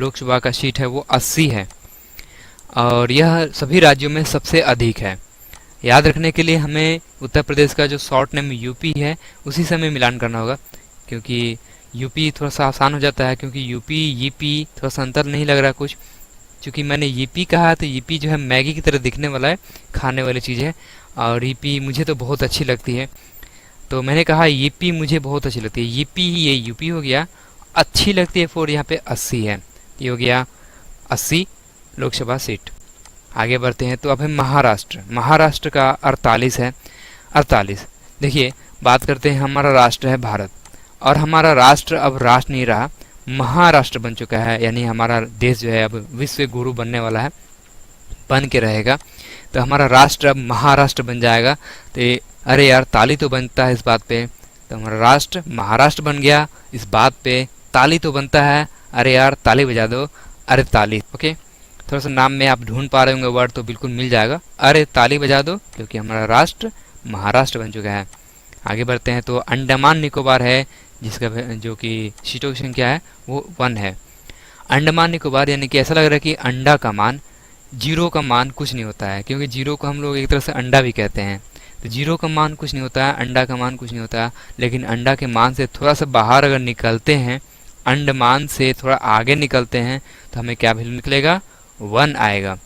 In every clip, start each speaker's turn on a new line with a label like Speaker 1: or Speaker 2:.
Speaker 1: लोकसभा का सीट है वो 80 है और यह सभी राज्यों में सबसे अधिक है। याद रखने के लिए हमें उत्तर प्रदेश का जो शॉर्ट नेम यूपी है उसी से हमें मिलान करना होगा, क्योंकि यूपी थोड़ा सा आसान हो जाता है, क्योंकि यूपी ईपी थोड़ा सा अंतर नहीं लग रहा कुछ। क्योंकि मैंने ईपी कहा तो ईपी जो है मैगी की तरह दिखने वाला है, खाने वाली चीज़ है, और ईपी मुझे तो बहुत अच्छी लगती है, तो मैंने कहा ईपी मुझे बहुत अच्छी लगती है। ईपी ये यूपी हो गया, अच्छी लगती है फोर यहाँ पे 80 है, ये हो गया 80 लोकसभा सीट। आगे बढ़ते हैं तो अब है महाराष्ट्र। महाराष्ट्र का 48 है। 48 देखिए, बात करते हैं, हमारा राष्ट्र है भारत और हमारा राष्ट्र अब राष्ट्र नहीं रहा, महाराष्ट्र बन चुका है, यानी हमारा देश जो है अब विश्व गुरु बनने वाला है, बन के रहेगा। तो हमारा राष्ट्र अब महाराष्ट्र बन जाएगा। तो अरे यार ताली तो बनता है इस बात पे, तो हमारा राष्ट्र महाराष्ट्र बन गया, इस बात पे ताली तो बनता है। अरे यार ताली बजा दो, अरे ताली। ओके, थोड़ा सा नाम में आप ढूंढ पा रहे होंगे वर्ड तो बिल्कुल मिल जाएगा, अरे ताली बजा दो, क्योंकि हमारा राष्ट्र महाराष्ट्र बन चुका है। आगे बढ़ते हैं तो अंडमान निकोबार है, जिसका जो कि सीटों की संख्या है वो 1 है। अंडमान निकोबार यानी कि ऐसा लग रहा है कि अंडा का मान, जीरो का मान कुछ नहीं होता है, क्योंकि जीरो को हम लोग एक तरह से अंडा भी कहते हैं। तो जीरो का मान कुछ नहीं होता है, अंडा का मान कुछ नहीं होता है, लेकिन अंडा के मान से थोड़ा सा बाहर अगर निकलते हैं, अंडमान से थोड़ा आगे निकलते हैं, तो हमें क्या वैल्यू निकलेगा, 1 आएगा।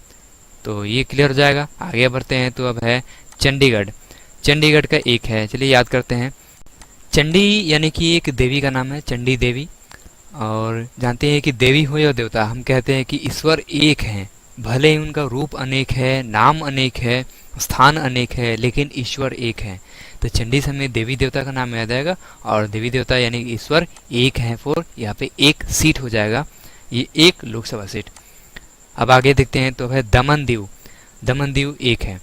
Speaker 1: तो ये क्लियर हो जाएगा। आगे बढ़ते हैं तो अब है चंडीगढ़। चंडीगढ़ का 1 है, चलिए याद करते हैं। चंडी यानी कि एक देवी का नाम है, चंडी देवी। और जानते हैं कि देवी हो या देवता, हम कहते हैं कि ईश्वर एक हैं, भले ही उनका रूप अनेक है, नाम अनेक है, स्थान अनेक है, लेकिन ईश्वर एक है। तो चंडी से हमें देवी देवता का नाम याद आएगा, और देवी देवता यानी ईश्वर एक है, फोर यहाँ पे 1 सीट हो जाएगा, ये 1 लोकसभा सीट। अब आगे देखते हैं तो है दमन दीव। दमन दीव 1 है।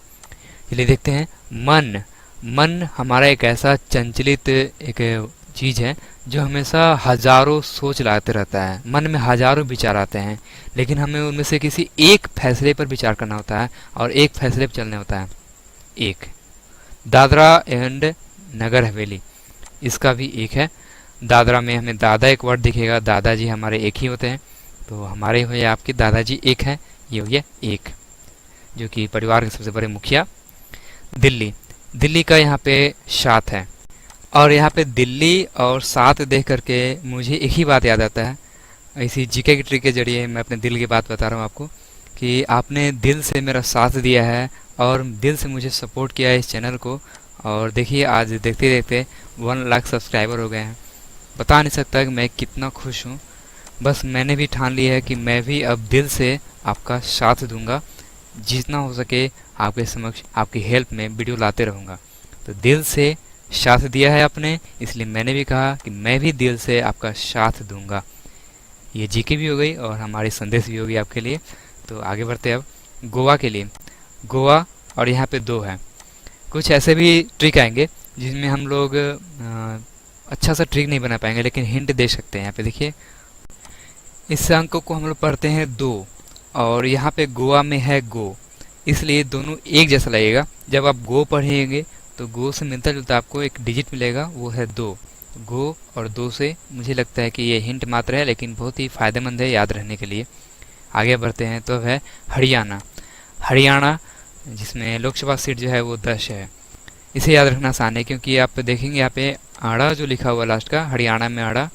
Speaker 1: चलिए देखते हैं मन। मन हमारा एक ऐसा चंचलित एक चीज़ है जो हमेशा हजारों सोच लाते रहता है, मन में हजारों विचार आते हैं, लेकिन हमें उनमें से किसी एक फैसले पर विचार करना होता है और एक फैसले पर चलना होता है। 1 दादरा एंड नगर हवेली, इसका भी 1 है। दादरा में हमें दादा एक वर्ड दिखेगा, दादाजी हमारे एक ही होते हैं, तो हमारे हो या आपके दादाजी 1 है, ये हो गया 1, जो कि परिवार के सबसे बड़े मुखिया। दिल्ली, दिल्ली का यहाँ पे 7 है, और यहाँ पे दिल्ली और 7 देख करके मुझे एक ही बात याद आता है, इसी जीके की ट्रिक के जरिए मैं अपने दिल की बात बता रहा हूँ आपको, कि आपने दिल से मेरा साथ दिया है और दिल से मुझे सपोर्ट किया है इस चैनल को, और देखिए आज देखते देखते 1 लाख सब्सक्राइबर हो गए हैं। बता नहीं सकता कि मैं कितना खुश हूँ। बस मैंने भी ठान लिया है कि मैं भी अब दिल से आपका साथ दूंगा, जितना हो सके आपके समक्ष आपकी हेल्प में वीडियो लाते रहूँगा। तो दिल से साथ दिया है आपने, इसलिए मैंने भी कहा कि मैं भी दिल से आपका साथ दूंगा। ये जीके भी हो गई और हमारी संदेश भी होगी आपके लिए। तो आगे बढ़ते अब गोवा के लिए। गोवा और यहाँ पे 2 है। कुछ ऐसे भी ट्रिक आएंगे जिसमें हम लोग अच्छा सा ट्रिक नहीं बना पाएंगे, लेकिन हिंट दे सकते हैं। यहाँ पे देखिए, इस अंक को हम लोग पढ़ते हैं 2, और यहाँ पे गोवा में है गो, इसलिए दोनों एक जैसा लगेगा। जब आप गो पढ़ेंगे तो गो से मिलता जुलता आपको एक डिजिट मिलेगा, वो है 2। गो और 2 से मुझे लगता है कि ये हिंट मात्र है, लेकिन बहुत ही फायदेमंद है याद रहने के लिए। आगे बढ़ते हैं तो है हरियाणा। हरियाणा जिसमें लोकसभा सीट जो है वो 10 है। इसे याद रखना आसान है, क्योंकि आप देखेंगे यहाँ पे आड़ा जो लिखा हुआ लास्ट का, हरियाणा में आड़ा,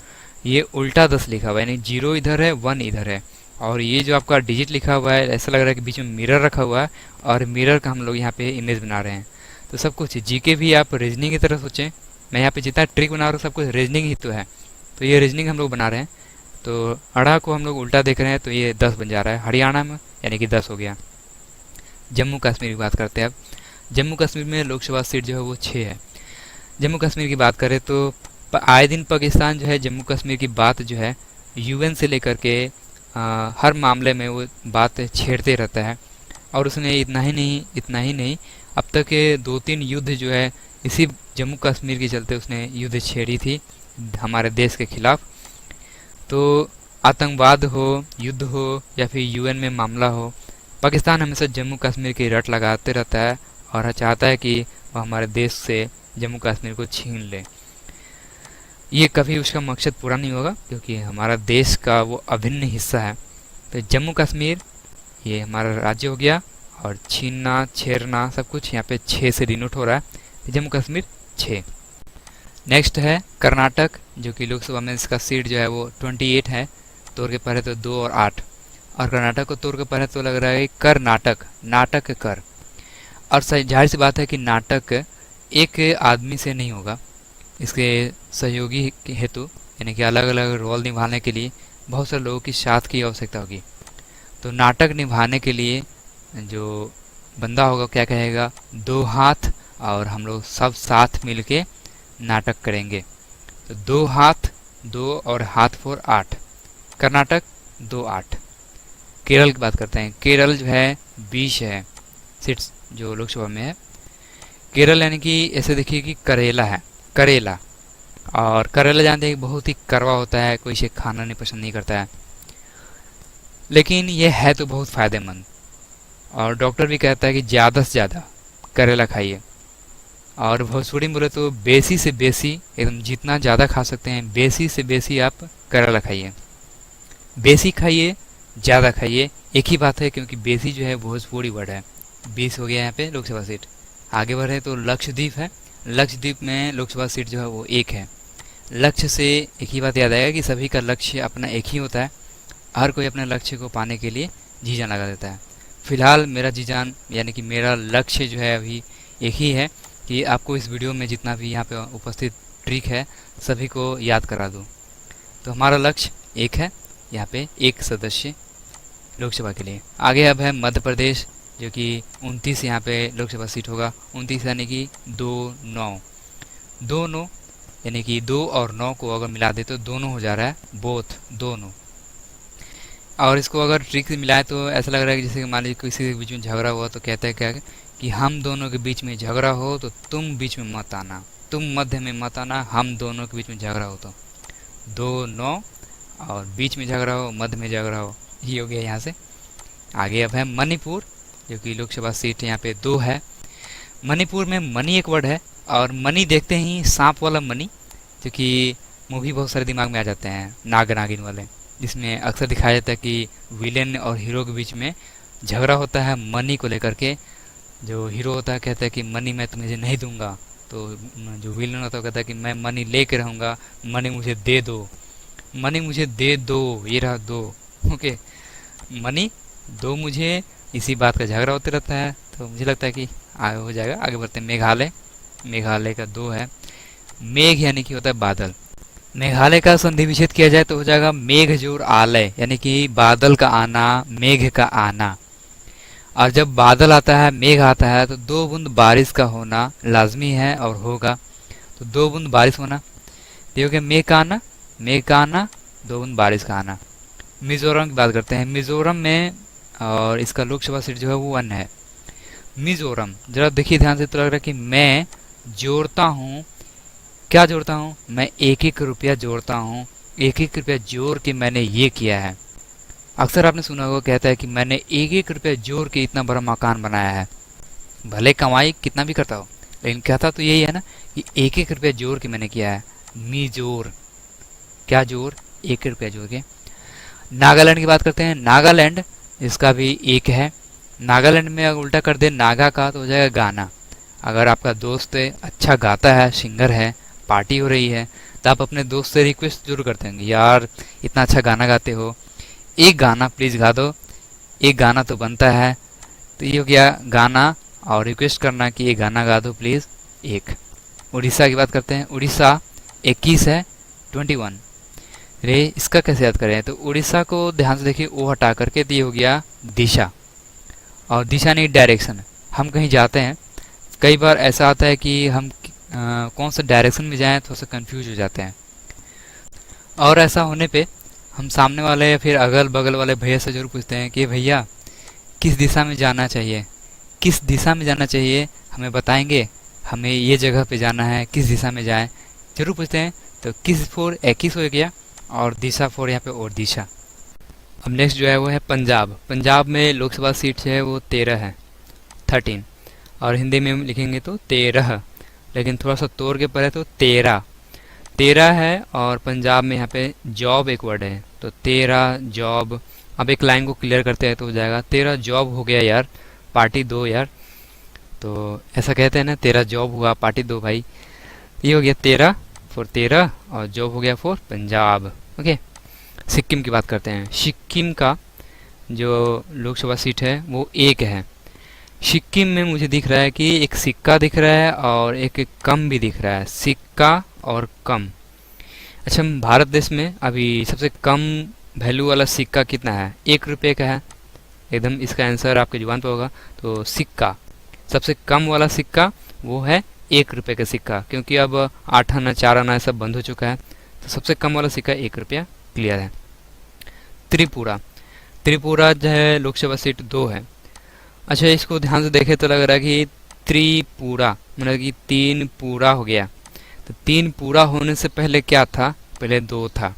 Speaker 1: ये उल्टा 10 लिखा हुआ है, यानी 0 इधर है 1 इधर है, और ये जो आपका डिजिट लिखा हुआ है ऐसा लग रहा है कि बीच में मिरर रखा हुआ है, और मिरर का हम लोग यहाँ पे इमेज बना रहे हैं। तो सब कुछ जीके भी आप रीजनिंग की तरह सोचें, मैं यहाँ पे जितना ट्रिक बना रहा हूँ सब कुछ रीजनिंग ही तो है, तो ये रीजनिंग हम लोग बना रहे हैं। तो अड़ा को हम लोग उल्टा देख रहे हैं, तो ये 10 बन जा रहा है हरियाणा में, यानी कि 10 हो गया। जम्मू कश्मीर की बात करते हैं अब। जम्मू कश्मीर में लोकसभा सीट जो है वो 6 है। जम्मू कश्मीर की बात करें तो आए दिन पाकिस्तान जो है जम्मू कश्मीर की बात जो है यूएन से लेकर के हर मामले में वो बात छेड़ते रहता है, और उसने इतना ही नहीं अब तक के 2-3 युद्ध जो है इसी जम्मू कश्मीर के चलते उसने युद्ध छेड़ी थी हमारे देश के खिलाफ। तो आतंकवाद हो, युद्ध हो, या फिर यूएन में मामला हो, पाकिस्तान हमेशा जम्मू कश्मीर की रट लगाते रहता है और चाहता है कि वह हमारे देश से जम्मू कश्मीर को छीन ले। ये कभी उसका मकसद पूरा नहीं होगा, क्योंकि हमारा देश का वो अभिन्न हिस्सा है, तो जम्मू कश्मीर ये हमारा राज्य हो गया, और छीनना छेरना सब कुछ यहाँ पे 6 से डिनोट हो रहा है, तो जम्मू कश्मीर 6। नेक्स्ट है कर्नाटक, जो कि लोकसभा में इसका सीट जो है वो 28 है, तोड़ के पढ़े तो 2 और 8, और कर्नाटक को तोड़ के पढ़े तो लग रहा है कर्नाटक, नाटक कर। और जाहिर सी बात है कि नाटक एक आदमी से नहीं होगा, इसके सहयोगी हेतु यानी कि अलग अलग रोल निभाने के लिए बहुत सारे लोगों की साथ की आवश्यकता होगी। तो नाटक निभाने के लिए जो बंदा होगा क्या कहेगा, 2 हाथ, और हम लोग सब साथ मिलके नाटक करेंगे। तो 2 हाथ, 2 और हाथ 4 8, कर्नाटक 2 8। केरल की बात करते हैं, केरल जो है 20 है सीट्स जो लोकसभा में है। केरल यानी कि ऐसे देखिए कि करेला है, करेला, और करेला जानते हैं बहुत ही कड़वा होता है, कोई इसे खाना नहीं पसंद नहीं करता है, लेकिन ये है तो बहुत फ़ायदेमंद, और डॉक्टर भी कहता है कि ज़्यादा से ज़्यादा करेला खाइए। और भोजपुरी में बोले तो बेसी से बेसी, एकदम जितना ज़्यादा खा सकते हैं बेसी से बेसी आप करेला खाइए। बेसी खाइए, ज़्यादा खाइए, एक ही बात है, क्योंकि बेसी जो है भोजपुरी वर्ड है। 20 हो गया यहाँ पे लोकसभा सीट। आगे बढ़े तो लक्षद्वीप है, लक्षद्वीप में लोकसभा सीट जो है वो 1 है। लक्ष्य से एक ही बात याद आएगा कि सभी का लक्ष्य अपना एक ही होता है, हर कोई अपने लक्ष्य को पाने के लिए जी जान लगा देता है। फिलहाल मेरा जी जान यानी कि मेरा लक्ष्य जो है अभी एक ही है कि आपको इस वीडियो में जितना भी यहाँ पे उपस्थित ट्रिक है सभी को याद करा दूँ। तो हमारा लक्ष्य एक है, यहाँ पे 1 सदस्य लोकसभा के लिए। आगे अब है मध्य प्रदेश, जो कि 29 यहाँ पे लोकसभा सीट होगा। 29 यानी कि 2 9, 2 9 यानी कि 2 और 9 को अगर मिला दे तो दोनों हो जा रहा है, बोथ, दोनों। और इसको अगर ट्रिक से मिलाए तो ऐसा लग रहा है कि जैसे मान लीजिए किसी के बीच में झगड़ा हुआ तो कहता है क्या कि हम दोनों के बीच में झगड़ा हो तो तुम बीच में मत आना, तुम मध्य में मत आना, हम दोनों के बीच में झगड़ा हो तो 2 9, और बीच में झगड़ा हो, मध्य में झगड़ा हो, ये हो गया यहाँ से। आगे अब है मणिपुर, जो कि लोकसभा सीट यहाँ पे 2 है। मणिपुर में मनी एक वर्ड है, और मनी देखते ही सांप वाला मनी, जो कि मूवी बहुत सारे दिमाग में आ जाते हैं, नाग नागिन वाले, जिसमें अक्सर दिखाया जाता है कि विलेन और हीरो के बीच में झगड़ा होता है मनी को लेकर के। जो हीरो होता है कहता है कि मनी मैं तुम्हें नहीं दूंगा, तो जो विलेन होता है कहता है कि मैं मनी लेके रहूँगा, मनी मुझे दे दो, मनी मुझे दे दो, ये रहा दो, ओके, मनी दो मुझे, इसी बात का झगड़ा होते रहता है। तो मुझे लगता है कि आगे हो जाएगा। आगे बढ़ते हैं मेघालय, मेघालय का 2 है। मेघ यानी कि होता है बादल, मेघालय का संधि विच्छेद किया जाए तो हो जाएगा मेघ जोर आलय, यानी कि बादल का आना, मेघ का आना। और जब बादल आता है, मेघ आता है, तो 2 बूंद बारिश का होना लाजमी है और होगा। तो 2 बूंद बारिश होना, तो हो गया मेघ का आना, मेघ का आना, 2 बूंद बारिश का आना। मिजोरम की बात करते हैं, मिजोरम में, और इसका लोकसभा सीट जो है वो 1 है। मिजोरम जरा देखिए ध्यान से, तो लग रहा है कि मैं जोड़ता हूँ, क्या जोड़ता हूँ, मैं 1-1 रुपया जोड़ता हूँ, 1-1 रुपया जोड़ के मैंने ये किया है। अक्सर आपने सुना होगा कहता है कि मैंने 1-1 रुपया जोड़ के इतना बड़ा मकान बनाया है। भले कमाई कितना भी करता हो, लेकिन कहता तो यही है ना कि 1-1 रुपया जोड़ के मैंने किया है। मिजोर, क्या जोड़, 1 रुपया जोड़ के। नागालैंड की बात करते हैं, नागालैंड इसका भी 1 है। नागालैंड में अगर उल्टा कर दे नागा का तो हो जाएगा गाना। अगर आपका दोस्त अच्छा गाता है, सिंगर है, पार्टी हो रही है, तो आप अपने दोस्त से रिक्वेस्ट जरूर करते हैं, यार इतना अच्छा गाना गाते हो, एक गाना प्लीज़ गा दो, एक गाना तो बनता है। तो ये हो गया गाना, और रिक्वेस्ट करना कि ये गाना गा दो प्लीज़, 1। उड़ीसा की बात करते हैं, उड़ीसा 21 है, 21। रे इसका कैसे याद करें, तो उड़ीसा को ध्यान से देखिए, ओ हटा करके, तो ये हो गया दिशा, और दिशा नहीं डायरेक्शन। हम कहीं जाते हैं, कई बार ऐसा आता है कि हम कौन सा डायरेक्शन में जाएं थोड़ा सा कंफ्यूज हो जाते हैं, और ऐसा होने पे हम सामने वाले या फिर अगल बगल वाले भैया से जरूर पूछते हैं कि भैया किस दिशा में जाना चाहिए, किस दिशा में जाना चाहिए, हमें बताएंगे, हमें ये जगह पे जाना है, किस दिशा में जाएं, जरूर पूछते हैं। तो किस 4 21 हो गया, और दिशा 4 यहाँ पे और दिशा। अब नेक्स्ट जो है वो है पंजाब। पंजाब में लोकसभा सीट जो है वो 13 है, 13, और हिंदी में लिखेंगे तो 13, लेकिन थोड़ा सा तोड़ के पढ़े तो 13 है। और पंजाब में यहाँ पे जॉब एक वर्ड है, तो 13 जॉब, अब एक लाइन को क्लियर करते हैं तो हो जाएगा, तेरा जॉब हो गया यार, पार्टी दो यार। तो ऐसा कहते हैं ना, तेरा जॉब हुआ, पार्टी दो भाई। ये हो गया तेरा फॉर तेरा, और जॉब हो गया फॉर पंजाब। ओके, सिक्किम की बात करते हैं। सिक्किम का जो लोकसभा सीट है वो एक है। सिक्किम में मुझे दिख रहा है कि एक सिक्का दिख रहा है और एक कम भी दिख रहा है, सिक्का और कम। अच्छा, भारत देश में अभी सबसे कम वैल्यू वाला सिक्का कितना है? 1 रुपये का है। एकदम इसका आंसर आपके जुबान पे होगा। तो सिक्का, सबसे कम वाला सिक्का वो है 1 रुपये का सिक्का, क्योंकि अब 8 आना 4 आना सब बंद हो चुका है। तो सबसे कम वाला सिक्का 1 रुपया, क्लियर है। त्रिपुरा, त्रिपुरा जो है लोकसभा सीट 2 है। अच्छा, इसको ध्यान से देखे तो लग रहा है कि त्रिपुरा मतलब कि 3 पूरा हो गया। तो 3 पूरा होने से पहले क्या था? पहले 2 था।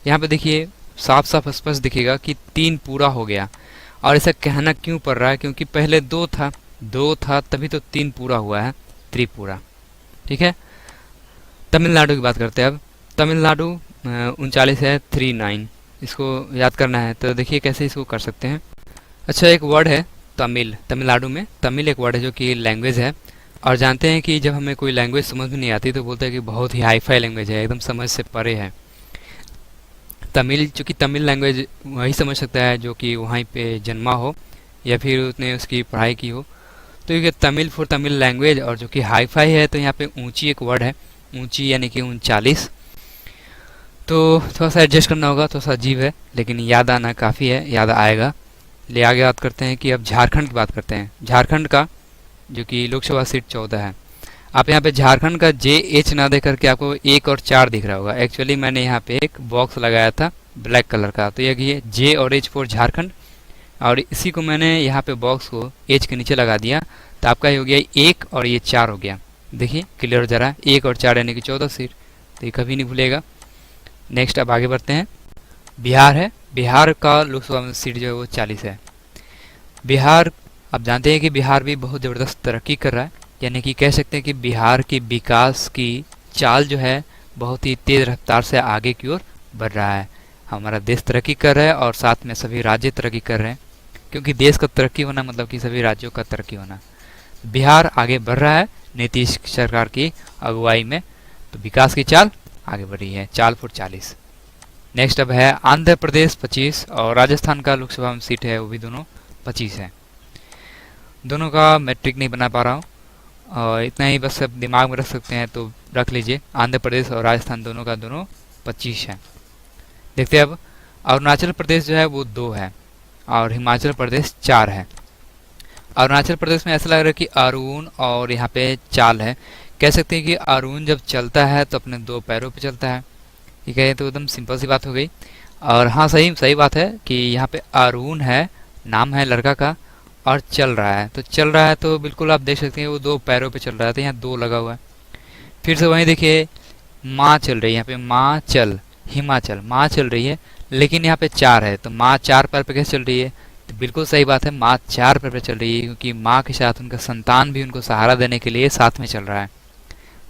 Speaker 1: यहाँ पे देखिए साफ साफ स्पष्ट दिखेगा कि 3 पूरा हो गया। और ऐसा कहना क्यों पड़ रहा है? क्योंकि पहले 2 था तभी तो 3 पूरा हुआ है, त्रिपुरा। ठीक है, तमिलनाडु की बात करते हैं अब। तमिलनाडु 39 है, 39। इसको याद करना है तो देखिए कैसे इसको कर सकते हैं। अच्छा, एक वर्ड है तमिल, तमिलनाडु में तमिल एक वर्ड है जो कि लैंग्वेज है। और जानते हैं कि जब हमें कोई लैंग्वेज समझ में नहीं आती तो बोलते हैं कि बहुत ही हाईफाई लैंग्वेज है, एकदम समझ से परे है। तमिल, चूँकि तमिल लैंग्वेज वही समझ सकता है जो कि वहीं पे जन्मा हो या फिर उसने उसकी पढ़ाई की हो। तो ये तमिल फॉर तमिल लैंग्वेज, और जो कि हाईफाई है तो यहाँ पे ऊंची एक वर्ड है, ऊंची यानी कि 39। तो थोड़ा सा एडजस्ट करना होगा, थोड़ा सा अजीब है लेकिन याद आना काफ़ी है, याद आएगा। ले आगे बात करते हैं कि अब झारखंड की बात करते हैं। झारखंड का जो कि लोकसभा सीट 14 है। आप यहाँ पे झारखंड का JH ना दे करके आपको 1 और 4 दिख रहा होगा। एक्चुअली मैंने यहाँ पे एक बॉक्स लगाया था ब्लैक कलर का, तो ये J और H फॉर झारखंड, और इसी को मैंने यहाँ पे बॉक्स को H के नीचे लगा दिया। तो आपका ये हो गया 1 और ये 4 हो गया। देखिए क्लियर हो जा रहा है, 1 और 4 यानी कि 14 सीट। तो ये कभी नहीं भूलेगा। नेक्स्ट अब आगे बढ़ते हैं। बिहार है, बिहार का लोकसभा सीट जो है वो 40 है। बिहार, आप जानते हैं कि बिहार भी बहुत ज़बरदस्त तरक्की कर रहा है, यानी कि कह सकते हैं कि बिहार की विकास की चाल जो है बहुत ही तेज़ रफ्तार से आगे की ओर बढ़ रहा है। हमारा देश तरक्की कर रहा है और साथ में सभी राज्य तरक्की कर रहे हैं, क्योंकि देश का तरक्की होना मतलब कि सभी राज्यों का तरक्की होना। बिहार आगे बढ़ रहा है नीतीश सरकार की अगुवाई में, तो विकास की चाल आगे बढ़ रही है, चाल फॉर 40। नेक्स्ट अब है आंध्र प्रदेश 25, और राजस्थान का लोकसभा में सीट है वो भी दोनों 25 है। दोनों का मैट्रिक नहीं बना पा रहा हूँ, और इतना ही बस अब दिमाग में रख सकते हैं तो रख लीजिए, आंध्र प्रदेश और राजस्थान दोनों का दोनों 25 है। देखते हैं अब अरुणाचल प्रदेश जो है वो 2 है और हिमाचल प्रदेश 4 है। अरुणाचल प्रदेश में ऐसा लग रहा है कि अरुण और यहाँ पे चाल है। कह सकते हैं कि अरुण जब चलता है तो अपने 2 पैरों पे चलता है। ठीक है, तो एकदम सिंपल सी बात हो गई। और हाँ, सही बात है कि यहाँ पे अरुण है, नाम है लड़का का, और चल रहा है। तो चल रहा है तो बिल्कुल आप देख सकते हैं वो 2 पैरों पे चल रहा है, तो यहाँ 2 लगा हुआ है। फिर से वहीं देखिए माँ चल रही है, यहाँ पे माँ चल, हिमाचल माँ चल रही है, लेकिन यहाँ पे 4 है, तो माँ 4 पैर पे कैसे चल रही है? तो बिल्कुल सही बात है, माँ 4 पैर पे चल रही है, क्योंकि माँ के साथ उनका संतान भी उनको सहारा देने के लिए साथ में चल रहा है।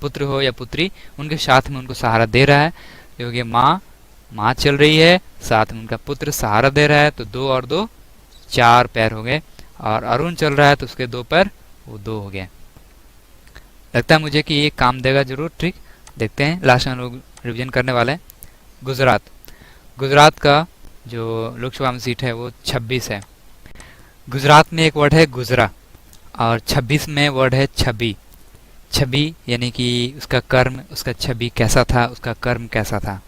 Speaker 1: पुत्र हो या पुत्री, उनके साथ में उनको सहारा दे रहा है, क्योंकि माँ चल रही है, साथ में उनका पुत्र सहारा दे रहा है। तो 2 और 2 4 पैर हो गए, और अरुण चल रहा है तो उसके 2 पैर वो 2 हो गए। लगता है मुझे कि ये काम देगा जरूर ट्रिक। देखते हैं, लास्ट में लोग रिवीजन करने वाले हैं। गुजरात, गुजरात का जो लोकसभा में सीट है वो 26 है। गुजरात में एक वर्ड है गुजरा, और 26 में वर्ड है छवि। छवि यानी कि उसका कर्म, उसका छवि कैसा था, उसका कर्म कैसा था।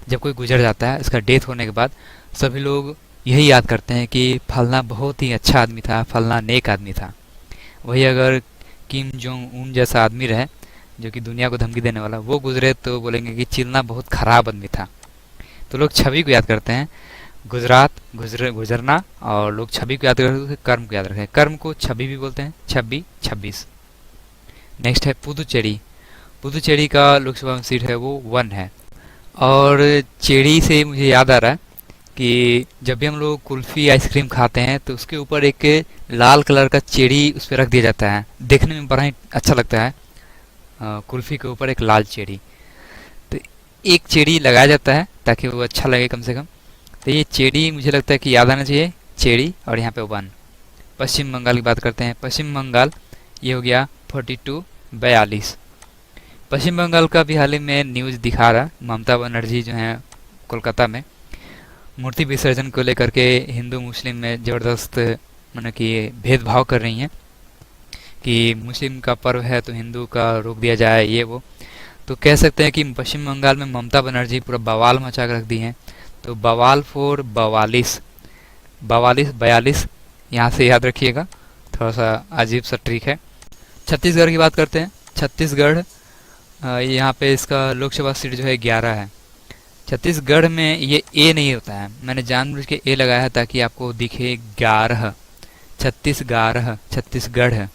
Speaker 1: जब कोई गुजर जाता है, इसका डेथ होने के बाद सभी लोग यही याद करते हैं कि फलना बहुत ही अच्छा आदमी था, फलना नेक आदमी था। वही अगर किम जोंग उन जैसा आदमी रहे जो कि दुनिया को धमकी देने वाला, वो गुजरे तो बोलेंगे कि चिलना बहुत खराब आदमी था। तो लोग छवि को याद करते हैं। गुजरात, गुजरना, और लोग छवि को याद करते हैं, कर्म को याद रखते हैं। कर्म को छवि भी बोलते हैं, 26। नेक्स्ट है पुदुचेरी। पुदुचेरी का लोकसभा में सीट है वो 1 है। और चेरी से मुझे याद आ रहा है कि जब भी हम लोग कुल्फ़ी आइसक्रीम खाते हैं तो उसके ऊपर एक लाल कलर का चेरी उस पर रख दिया जाता है, देखने में बड़ा ही अच्छा लगता है। कुल्फ़ी के ऊपर एक लाल चेरी, तो एक चेरी लगाया जाता है ताकि वो अच्छा लगे कम से कम। तो ये चेड़ी मुझे लगता है कि याद आना चाहिए, चेड़ी, और यहाँ पे 1। पश्चिम बंगाल की बात करते हैं। पश्चिम बंगाल ये हो गया 42 42। पश्चिम बंगाल का भी हाल ही में न्यूज़ दिखा रहा, ममता बनर्जी जो हैं कोलकाता में मूर्ति विसर्जन को लेकर के हिंदू मुस्लिम में ज़बरदस्त मतलब कि भेदभाव कर रही हैं कि मुस्लिम का पर्व है तो हिंदू का रोक दिया जाए, ये वो। तो कह सकते हैं कि पश्चिम बंगाल में ममता बनर्जी पूरा बवाल मचा कर रख दी हैं। तो बवाल फॉर 42 42 42 यहाँ से याद रखिएगा, थोड़ा सा अजीब सा ट्रिक है। छत्तीसगढ़ की बात करते हैं। छत्तीसगढ़ यहाँ पे इसका लोकसभा सीट जो है 11 है। छत्तीसगढ़ में ये ए नहीं होता है, मैंने जानबूझ के ए लगाया है ताकि आपको दिखे 11, छत्तीसगढ़ है,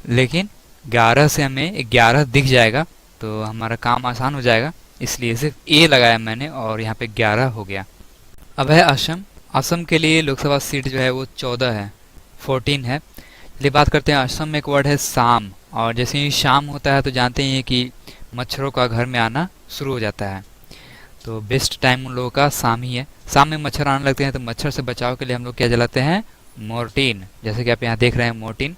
Speaker 1: लेकिन 11 से हमें 11 दिख जाएगा तो हमारा काम आसान हो जाएगा, इसलिए सिर्फ ए लगाया मैंने और यहाँ पे 11 हो गया। अब है असम। असम के लिए लोकसभा सीट जो है वो 14 है, 14 है। चलिए बात करते हैं असम में एक वर्ड है शाम, और जैसे ही शाम होता है तो जानते ही हैं कि मच्छरों का घर में आना शुरू हो जाता है, तो बेस्ट टाइम उन लोगों का शाम ही है। शाम में मच्छर आने लगते हैं तो मच्छर से बचाव के लिए हम लोग क्या जलाते हैं, मोर्टीन, जैसे कि आप यहाँ देख रहे हैं मोर्टीन।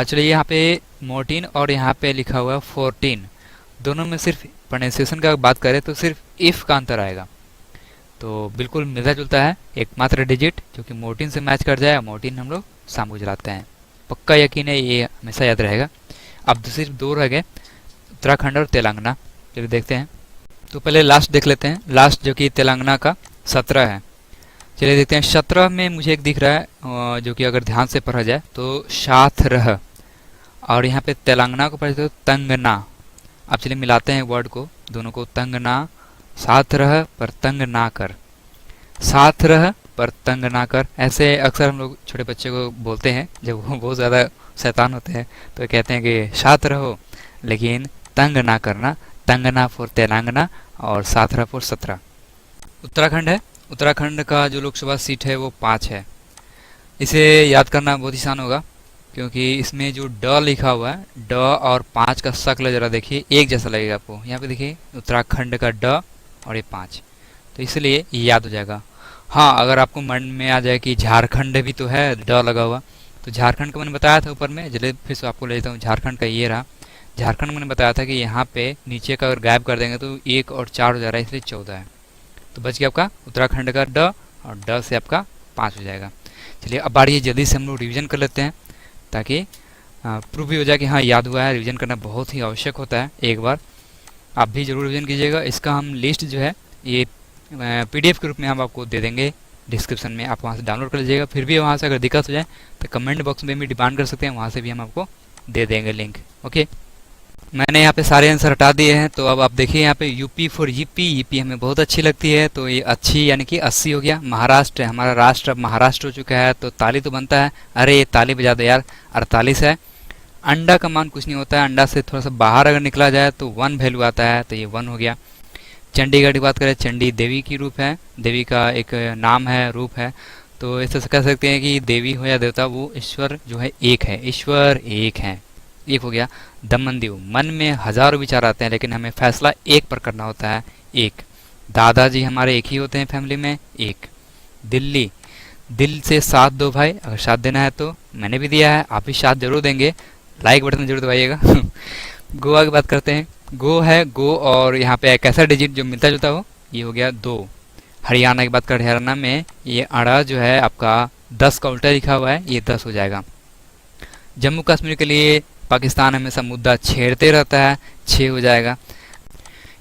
Speaker 1: एक्चुअली यहाँ पे मोर्टीन और यहाँ पे लिखा हुआ है 14, दोनों में सिर्फ प्रोनाउंसिएशन का बात करें तो सिर्फ इफ़ का अंतर आएगा, तो बिल्कुल मिलता जुलता है, एकमात्र डिजिट जो कि मोर्टीन से मैच कर जाए, मोर्टीन हम लोग शाम को जलाते हैं। पक्का यकीन है, ये हमेशा याद रहेगा। अब तो सिर्फ 2 रह गए, उत्तराखंड और तेलंगाना। चलिए देखते हैं, तो पहले लास्ट देख लेते हैं। लास्ट जो कि तेलंगाना का 17 है। चलिए देखते हैं, 17 में मुझे एक दिख रहा है जो कि अगर ध्यान से पढ़ा जाए तो साथ रह, और यहाँ पे तेलंगाना को पढ़ते तो तंगना। अब चलिए मिलाते हैं वर्ड को, दोनों को, तंगना, साथ रह पर तंग ना कर, साथ रह पर तंग ना कर। ऐसे अक्सर हम लोग छोटे बच्चे को बोलते हैं जब वो बहुत ज़्यादा शैतान होते हैं, तो कहते हैं कि साथ रहो लेकिन तंग ना करना। तंगना फॉर तेलंगाना और साथ रह फॉर 17। उत्तराखंड है। उत्तराखंड का जो लोकसभा सीट है वो 5 है। इसे याद करना बहुत ही आसान होगा क्योंकि इसमें जो ड लिखा हुआ है, ड और 5 का शक्ल जरा देखिए, एक जैसा लगेगा आपको। यहाँ पे देखिए उत्तराखंड का ड और ये 5, तो इसलिए ये याद हो जाएगा। हाँ, अगर आपको मन में आ जाए कि झारखंड भी तो है ड लगा हुआ, तो झारखंड का मैंने बताया था ऊपर में, चलिए फिर से आपको ले लेता हूँ। झारखंड का ये रहा, झारखंड मैंने बताया था कि यहाँ पे नीचे का अगर गायब कर देंगे तो 1 और 4 हो जा रहा है, इसलिए 14 है। तो बच गया आपका उत्तराखंड का ड, और ड से आपका 5 हो जाएगा। चलिए अब बारी जल्दी से हम लोग रिविज़न कर लेते हैं ताकि प्रूफ भी हो जाए कि हाँ याद हुआ है। रिवीजन करना बहुत ही आवश्यक होता है, एक बार आप भी जरूर रिवीजन कीजिएगा। इसका हम लिस्ट जो है ये पीडीएफ के रूप में हम आपको दे देंगे डिस्क्रिप्शन में, आप वहाँ से डाउनलोड कर लीजिएगा। फिर भी वहाँ से अगर दिक्कत हो जाए तो कमेंट बॉक्स में भी डिमांड कर सकते हैं, वहाँ से भी हम आपको दे देंगे लिंक। ओके, मैंने यहाँ पे सारे आंसर हटा दिए हैं। तो अब आप देखिए यहाँ पे यूपी फॉर ईपी, ईपी हमें बहुत अच्छी लगती है, तो ये अच्छी यानी कि 80 हो गया। महाराष्ट्र, हमारा राष्ट्र अब महाराष्ट्र हो चुका है, तो ताली तो बनता है। अरे ये ताली बजा दो यार, 48 है। अंडा का मान कुछ नहीं होता है, अंडा से थोड़ा सा बाहर अगर निकला जाए तो 1 वैल्यू आता है, तो ये 1 हो गया। चंडीगढ़ की बात करें, चंडी देवी की रूप है, देवी का एक नाम है, रूप है, तो ऐसे कह सकते हैं कि देवी हो या देवता, वो ईश्वर जो है एक है, ईश्वर एक है, एक हो गया। दमन दीव, मन में हजारों विचार आते हैं लेकिन हमें फैसला एक पर करना होता है, एक। दादाजी हमारे एक ही होते हैं फैमिली में, एक। दिल्ली, दिल से साथ दो भाई, अगर साथ देना है तो मैंने भी दिया है, आप भी साथ जरूर देंगे, लाइक बटन जरूर दबाइएगा। गोवा की बात करते हैं, गो है, गो और यहाँ पे एक ऐसा डिजिट जो मिलता जुलता हो, ये हो गया 2। हरियाणा की बात करें, हरियाणा में ये अड़ा जो है आपका 10 का उल्टा लिखा हुआ है, ये 10 हो जाएगा। जम्मू कश्मीर के लिए पाकिस्तान हमेशा मुद्दा छेड़ते रहता है, 6 हो जाएगा।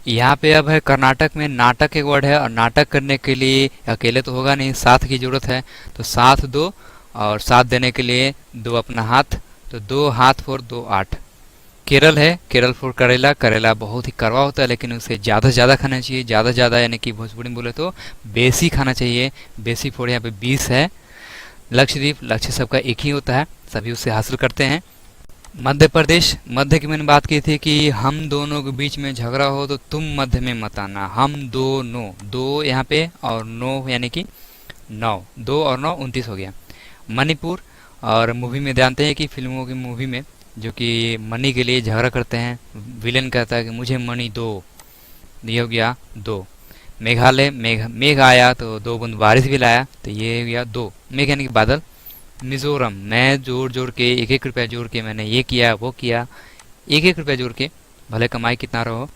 Speaker 1: यहाँ पे अब है कर्नाटक में नाटक एक वर्ड है, और नाटक करने के लिए अकेले तो होगा नहीं, साथ की जरूरत है, तो साथ दो, और साथ देने के लिए दो अपना हाथ, तो 2 हाथ फॉर 2 8। केरल है, केरल फॉर करेला, करेला बहुत ही कड़वा होता है लेकिन उसे ज़्यादा से ज़्यादा खाना चाहिए, ज़्यादा से ज़्यादा यानी कि भोजपुरी में बोले तो बेसी खाना चाहिए, बेसी फॉर यहाँ पे 20 है। लक्षद्वीप, लक्ष्य सबका एक ही होता है, सभी उसे हासिल करते हैं। मध्य प्रदेश, मध्य की मैंने बात की थी कि हम दोनों के बीच में झगड़ा हो तो तुम मध्य में मत आना, हम दोनों, 2 यहाँ पे और 9 यानी कि 9, 2 और 9 29 हो गया। मणिपुर, और मूवी में जानते हैं कि फिल्मों की मूवी में जो कि मनी के लिए झगड़ा करते हैं, विलेन कहता है कि मुझे मनी दो, ये हो गया 2। मेघालय, मेघ आया तो 2 बूंद बारिश भी लाया, तो ये हो गया 2। मेघ यानी कि बादल। मिजोरम, मैं जोड़ जोड़ के 1-1 रुपया जोड़ के मैंने ये किया वो किया, 1-1 रुपया जोड़ के, भले कमाई कितना रहो।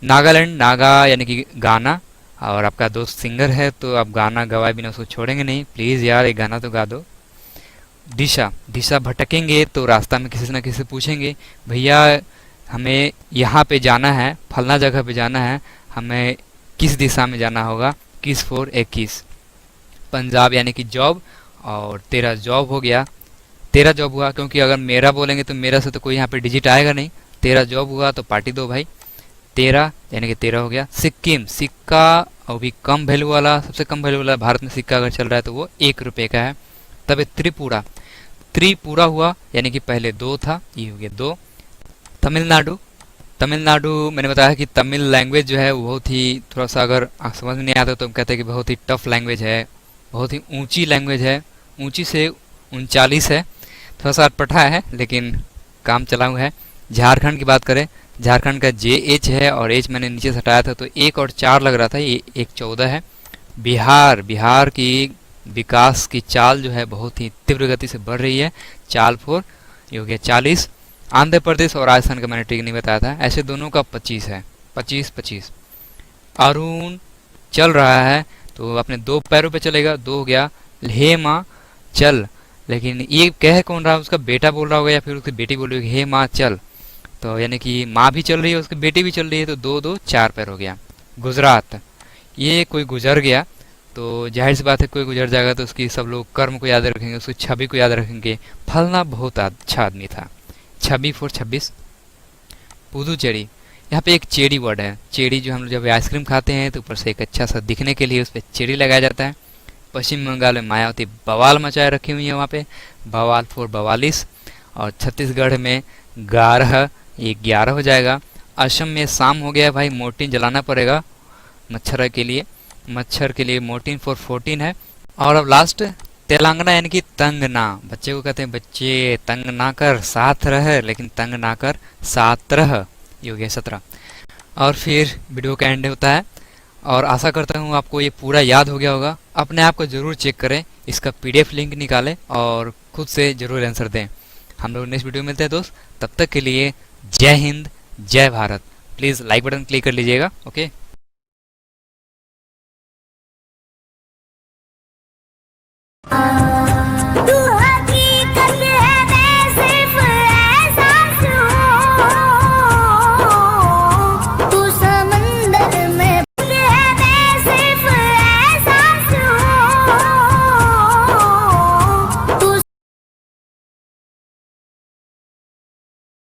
Speaker 1: नागालैंड, नागा यानी कि गाना, और आपका दोस्त सिंगर है तो आप गाना गवाए बिना उसको छोड़ेंगे नहीं, प्लीज़ यार एक गाना तो गा दो। दिशा, दिशा भटकेंगे तो रास्ता में किसी न किसी से पूछेंगे, भैया हमें यहाँ पे जाना है, फलना जगह पे जाना है, हमें किस दिशा में जाना होगा, किस 4-21। पंजाब यानी कि जॉब, और तेरा जॉब हो गया, तेरा जॉब हुआ, क्योंकि अगर मेरा बोलेंगे तो मेरा से तो कोई यहाँ पे डिजिट आएगा नहीं, तेरा जॉब हुआ तो पार्टी दो भाई। तेरा यानी कि तेरा हो गया। सिक्किम, सिक्का अभी कम वैल्यू वाला, सबसे कम वैल्यू वाला भारत में सिक्का अगर चल रहा है तो वो 1 रुपये का है। तब त्रिपुरा, त्रिपुरा हुआ यानी कि पहले 2 था, ये हो गया 2। तमिलनाडु, तमिलनाडु मैंने बताया कि तमिल लैंग्वेज जो है वो बहुत ही थोड़ा सा, अगर आप समझ में नहीं आता तो हम कहते हैं कि बहुत ही टफ लैंग्वेज है, बहुत ही ऊंची लैंग्वेज है, ऊंची से 39 है, थोड़ा सा अटपटा है लेकिन काम चलाऊ है। झारखंड की बात करें, झारखंड का JH है और एच मैंने नीचे से हटाया था तो 1 और 4 लग रहा था, ये 1-14 है। बिहार, बिहार की विकास की चाल जो है बहुत ही तीव्र गति से बढ़ रही है, चाल 4, ये हो गया 40। आंध्र प्रदेश और राजस्थान का मैंने ठीक नहीं बताया था, ऐसे दोनों का 25 है, 25-25। अरुण चल रहा है तो अपने 2 पैरों पे चलेगा, 2 हो गया। हे माँ चल, लेकिन ये कह कौन रहा है, उसका बेटा बोल रहा होगा या फिर उसकी बेटी बोल रही होगी हे माँ चल, तो यानी कि माँ भी चल रही है उसकी बेटी भी चल रही है, तो 2-2 4 पैर हो गया। गुजरात, ये कोई गुजर गया तो जाहिर सी बात है कोई गुजर जाएगा तो उसकी सब लोग कर्म को याद रखेंगे, उसकी छवि को याद रखेंगे, फलना बहुत अच्छा आदमी था, छवि 4-26। पुदुचेरी, यहाँ पे एक चेरी वर्ड है, चेरी जो हम लोग जब आइसक्रीम खाते हैं तो ऊपर से एक अच्छा सा दिखने के लिए उस पर चेरी लगाया जाता है। पश्चिम बंगाल में मायावती बवाल मचाए रखी हुई है वहाँ पे, बवाल 4-42। और छत्तीसगढ़ में 11, ये 11 हो जाएगा। असम में शाम हो गया भाई, मोर्टिन जलाना पड़ेगा मच्छर के लिए, मच्छर के लिए मोर्टिन 4-14 है। और अब लास्ट तेलंगाना यानी कि तंग ना, बच्चे को कहते हैं बच्चे तंग ना कर साथ रह, लेकिन तंग ना कर साथ रह, ये हो गया 17। और फिर वीडियो का एंड होता है, और आशा करता हूँ आपको ये पूरा याद हो गया होगा। अपने आप को ज़रूर चेक करें, इसका PDF लिंक निकालें और खुद से ज़रूर आंसर दें। हम लोग नेक्स्ट वीडियो में मिलते हैं दोस्त, तब तक के लिए जय हिंद, जय Bharat. Please like button click कर लीजिएगा। ओके।